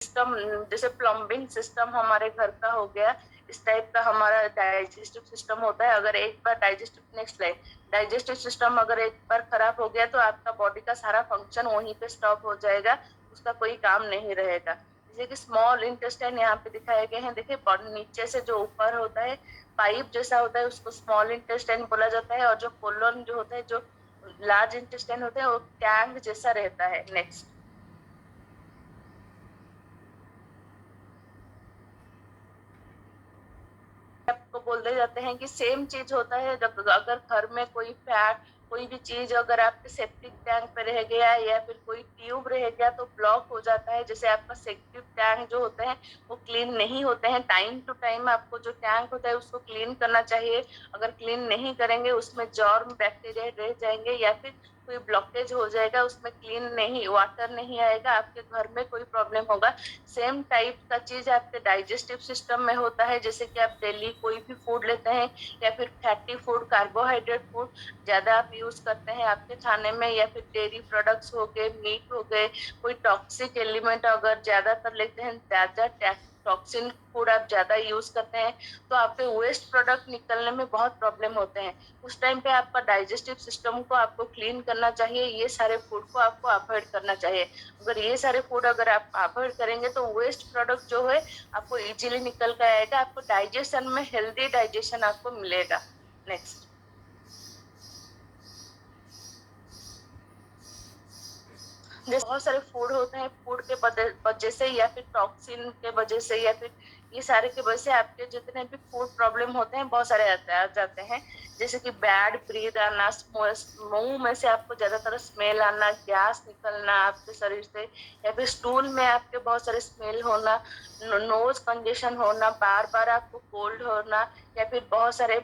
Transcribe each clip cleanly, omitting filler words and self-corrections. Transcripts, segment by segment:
System, जैसे plumbing system हमारे घर का हो गया, इस टाइप का हमारा डाइजेस्टिव सिस्टम होता है। अगर एक बार डाइजेस्टिव सिस्टम अगर एक बार खराब हो गया तो आपका बॉडी का सारा फंक्शन वहीं पे स्टॉप हो जाएगा, उसका कोई काम नहीं रहेगा। जैसे कि स्मॉल इंटेस्टाइन यहाँ पे दिखाए गए हैं, देखिए नीचे से जो ऊपर होता है पाइप जैसा होता है उसको स्मॉल इंटेस्टाइन बोला जाता है, और जो कोलन जो होता है, जो लार्ज इंटेस्टाइन होता है वो टैंक जैसा रहता है। नेक्स्ट, आपको बोलते जाते हैं कि सेम चीज होता है जब अगर घर में कोई भी चीज अगर आपके सेप्टिक टैंक पे रह गया या फिर कोई ट्यूब रह गया तो ब्लॉक हो जाता है। जैसे आपका सेप्टिक टैंक जो होते हैं वो क्लीन नहीं होते हैं, टाइम टू टाइम आपको जो टैंक होता है उसको क्लीन करना चाहिए। अगर क्लीन नहीं करेंगे उसमें जर्म बैक्टीरिया रह जाएंगे या फिर कोई ब्लॉकेज हो जाएगा, उसमें क्लीन नहीं वाटर नहीं आएगा, आपके घर में कोई प्रॉब्लम होगा। सेम टाइप का चीज आपके डाइजेस्टिव सिस्टम में होता है। जैसे कि आप डेली कोई भी फूड लेते हैं या फिर फैटी फूड, कार्बोहाइड्रेट फूड ज्यादा आप यूज करते हैं आपके खाने में, या फिर डेयरी प्रोडक्ट्स हो गए, मीट हो गए, कोई टॉक्सिक एलिमेंट अगर ज्यादातर लेते हैं, ज्यादा टॉक्सिन फूड आप ज्यादा यूज करते हैं तो आपके वेस्ट प्रोडक्ट निकलने में बहुत प्रॉब्लम होते हैं। उस टाइम पे आपका डाइजेस्टिव सिस्टम को आपको क्लीन करना चाहिए, ये सारे फूड को आपको अवॉइड करना चाहिए। अगर ये सारे फूड अगर आप अवॉइड करेंगे तो वेस्ट प्रोडक्ट जो है आपको इजीली निकल कर आएगा, आपको डाइजेशन में हेल्दी डाइजेशन आपको मिलेगा। नेक्स्ट, जैसे बहुत सारे फूड होते हैं, फूड के वजह से या फिर टॉक्सिन के वजह से या फिर ये सारे के वजह से आपके जितने भी फूड प्रॉब्लम होते हैं बहुत सारे आ जाते हैं। जैसे कि बैड ब्रीथ आना, मुंह में से आपको ज्यादातर स्मेल आना, गैस निकलना आपके शरीर से, या फिर स्टूल में आपके बहुत सारे स्मेल होना, नोज कंजेशन होना, बार बार आपको कोल्ड होना, या फिर बहुत सारे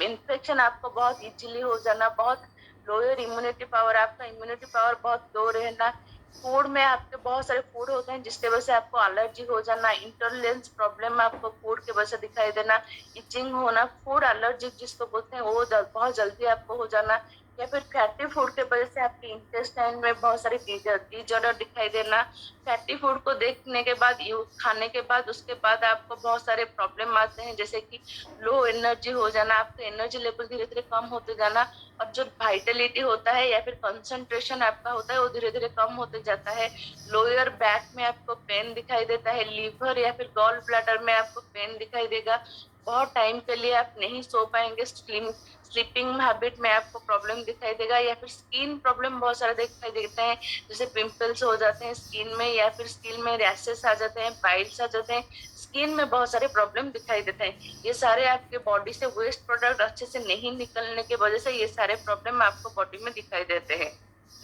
इन्फेक्शन आपको बहुत इजीली हो जाना, बहुत लोअर इम्यूनिटी पावर, आपका इम्यूनिटी पावर बहुत लो रहना। फूड में आपके बहुत सारे फूड होते हैं जिसके वजह से आपको एलर्जी हो जाना, इंटॉलरेंस प्रॉब्लम आपको फूड के वजह से दिखाई देना, इचिंग होना, फूड एलर्जी जिसको बोलते हैं वो बहुत जल्दी आपको हो जाना, या फिर फैटी फूड के वजह से आपके इंटेस्टाइन में बहुत सारी डिजॉर्डर दिखाई देना। फैटी फूड को देखने के बाद खाने के बाद उसके बाद आपको बहुत सारे प्रॉब्लम आते हैं, जैसे कि लो एनर्जी हो जाना, आपका एनर्जी लेवल धीरे धीरे कम होते जाना, और जो वाइटलिटी होता है या फिर कंसंट्रेशन आपका होता है वो धीरे धीरे कम होते जाता है। लोअर बैक में आपको पेन दिखाई देता है, लीवर या फिर गॉल ब्लैडर में आपको पेन दिखाई देगा, बहुत टाइम के लिए आप नहीं सो पाएंगे, स्लीपिंग हैबिट में आपको प्रॉब्लम दिखाई देगा, या फिर स्किन प्रॉब्लम बहुत सारे दिखाई देते हैं, जैसे पिंपल्स हो जाते हैं स्किन में, या फिर स्किन में रैशेस आ जाते हैं, पाइल्स आ जाते हैं, स्किन में बहुत सारे प्रॉब्लम दिखाई देते हैं। ये सारे आपके बॉडी से वेस्ट प्रोडक्ट अच्छे से नहीं निकलने की वजह से ये सारे प्रॉब्लम आपको बॉडी में दिखाई देते हैं।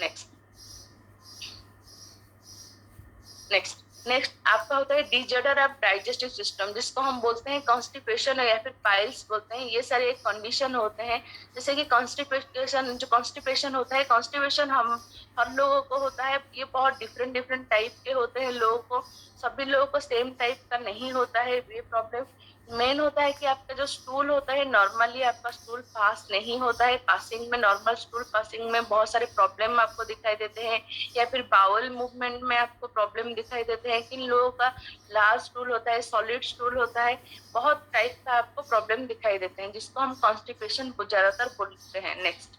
नेक्स्ट, नेक्स्ट नेक्स्ट आपका होता है डिजॉर्डर ऑफ डाइजेस्टिव सिस्टम, जिसको हम बोलते हैं कॉन्स्टिपेशन या फिर पाइल्स बोलते हैं। ये सारे एक कंडीशन होते हैं, जैसे कि कॉन्स्टिपेशन होता है, कॉन्स्टिपेशन हम लोगों को होता है, ये बहुत डिफरेंट डिफरेंट टाइप के होते हैं लोगों को, सभी लोगों को सेम टाइप का नहीं होता है ये प्रॉब्लम। मेन होता है कि आपका जो स्टूल होता है नॉर्मली आपका स्टूल पास नहीं होता है, पासिंग में, नॉर्मल स्टूल पासिंग में बहुत सारे प्रॉब्लम आपको दिखाई देते हैं, या फिर बाउल मूवमेंट में आपको प्रॉब्लम दिखाई देते हैं। किन लोगों का लार्ज स्टूल होता है, सॉलिड स्टूल होता है, बहुत टाइप का आपको प्रॉब्लम दिखाई देते हैं जिसको हम कॉन्स्टिपेशन ज्यादातर बोलते हैं। नेक्स्ट,